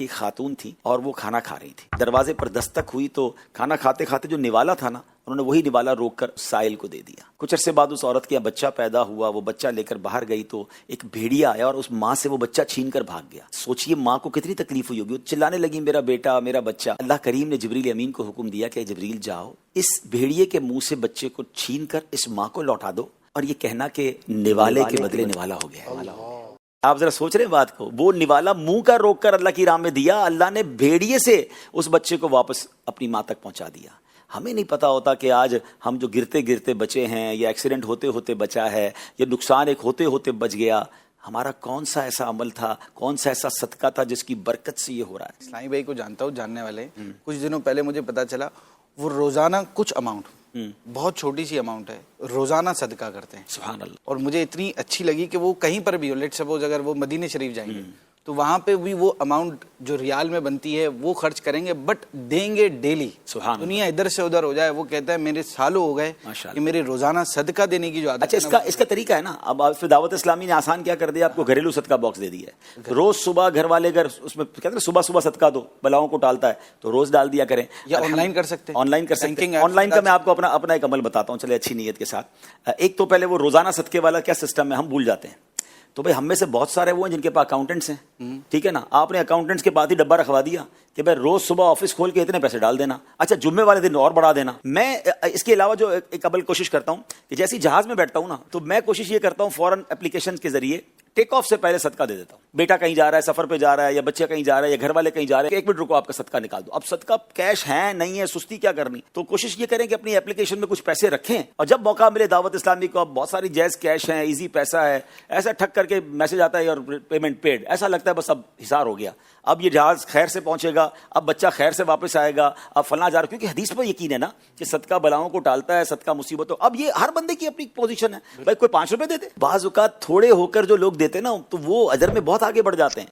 ایک خاتون تھی اور وہ کھانا کھا رہی تھی. دروازے پر دستک ہوئی تو کھانا کھاتے کھاتے جو نوالا تھا نا, انہوں نے وہی نوالا روک کر سائل کو دے دیا. کچھ عرصے بعد اس عورت کے یہاں بچہ پیدا ہوا. وہ بچہ لے کر باہر گئی تو ایک بھیڑیا آیا اور اس ماں سے وہ بچہ چھین کر بھاگ گیا. سوچئے ماں کو کتنی تکلیف ہوئی ہوگی. وہ چلانے لگی میرا بیٹا میرا بچہ. اللہ کریم نے جبریل امین کو حکم دیا کہ جبریل جاؤ اس بھیڑیے کے منہ سے بچے کو چھین کر اس ماں کو لوٹا دو اور یہ کہنا کہ نوالے کے بدلے نوالا ہو گیا. آپ ذرا سوچ رہے ہیں بات کو. وہ نوالا منہ کا روک کر اللہ کی راہ میں دیا, اللہ نے بھیڑیے سے اس بچے کو واپس اپنی ماں تک پہنچا دیا. ہمیں نہیں پتا ہوتا کہ آج ہم جو گرتے گرتے بچے ہیں یا ایکسیڈنٹ ہوتے ہوتے بچا ہے یا نقصان ایک ہوتے ہوتے بچ گیا, ہمارا کون سا ایسا عمل تھا, کون سا ایسا صدقہ تھا جس کی برکت سے یہ ہو رہا ہے. اسلامی بھائی کو جانتا ہوں, جاننے والے کچھ دنوں پہلے مجھے پتا چلا وہ روزانہ کچھ اماؤنٹ, بہت چھوٹی سی اماؤنٹ ہے, روزانہ صدقہ کرتے ہیں. سبحان اللہ. اور مجھے اتنی اچھی لگی کہ وہ کہیں پر بھی ہو, لیٹ سپوز اگر وہ مدینہ شریف جائیں گے تو وہاں پہ بھی وہ اماؤنٹ جو ریال میں بنتی ہے وہ خرچ کریں گے, بٹ دیں گے ڈیلی. دنیا ادھر سے ادھر ہو جائے, وہ کہتا ہے میرے سالوں ہو گئے کہ میرے روزانہ صدقہ دینے کی جو عادت. اچھا اس کا طریقہ ہے نا, اب دعوت اسلامی نے آسان کیا کر دیا, آپ کو گھریلو صدقہ باکس دے دیا ہے. روز صبح گھر والے اگر اس میں کہتے ہیں صبح صبح صدقہ دو بلاؤں کو ٹالتا ہے, تو روز ڈال دیا کریں. یا آن لائن کر سکتے ہیں, آن لائن کر سکتے ہیں. آن لائن کا میں آپ کو اپنا ایک عمل بتاتا ہوں, چلے اچھی نیت کے ساتھ. ایک تو پہلے وہ روزانہ صدقے والا کیا سسٹم ہے ہم بھول جاتے ہیں. تو بھائی ہم میں سے بہت سارے وہ ہیں جن کے پاس اکاؤنٹنٹس ہیں, ٹھیک ہے نا. آپ نے اکاؤنٹنٹس کے پاس ہی ڈبہ رکھوا دیا کہ بھائی روز صبح آفس کھول کے اتنے پیسے ڈال دینا, اچھا جمعے والے دن اور بڑھا دینا. میں اس کے علاوہ جو ایک عمل کوشش کرتا ہوں کہ جیسے جہاز میں بیٹھتا ہوں نا, تو میں کوشش یہ کرتا ہوں فوراً اپلیکیشن کے ذریعے ٹیک آف سے پہلے صدقہ دے دیتا ہوں. بیٹا کہیں جا رہا ہے, سفر پہ جا رہا ہے, یا بچہ کہیں جا رہا ہے, یا گھر والے کہیں جا رہے ہیں, ایک منٹ رکو آپ کا صدقہ نکال دو. اب صدقہ کیش ہے نہیں ہے, سستی کیا کرنی, تو کوشش یہ کریں کہ اپنی اپلیکیشن میں کچھ پیسے رکھیں, اور جب موقع ملے دعوت اسلامی کو, اب بہت ساری جائز کیش ہیں, ایزی پیسہ ہے, ایسا ٹھک کر کے میسج آتا ہے اور پیمنٹ پیڈ, ایسا لگتا ہے بس اب حسار ہو گیا, اب یہ جہاز خیر سے پہنچے گا, اب بچہ خیر سے واپس آئے گا, اب فلاں جا رہا, کیونکہ حدیث پر یقین ہے نا کہ صدقہ بلاؤں کو ٹالتا ہے, صدقہ مصیبتوں. اب یہ ہر بندے کی اپنی پوزیشن ہے, بھائی کوئی 5 روپے دے دے. بعض اوقات تھوڑے ہو کر جو لوگ دیتے نا, تو وہ اجر میں بہت آگے بڑھ جاتے ہیں.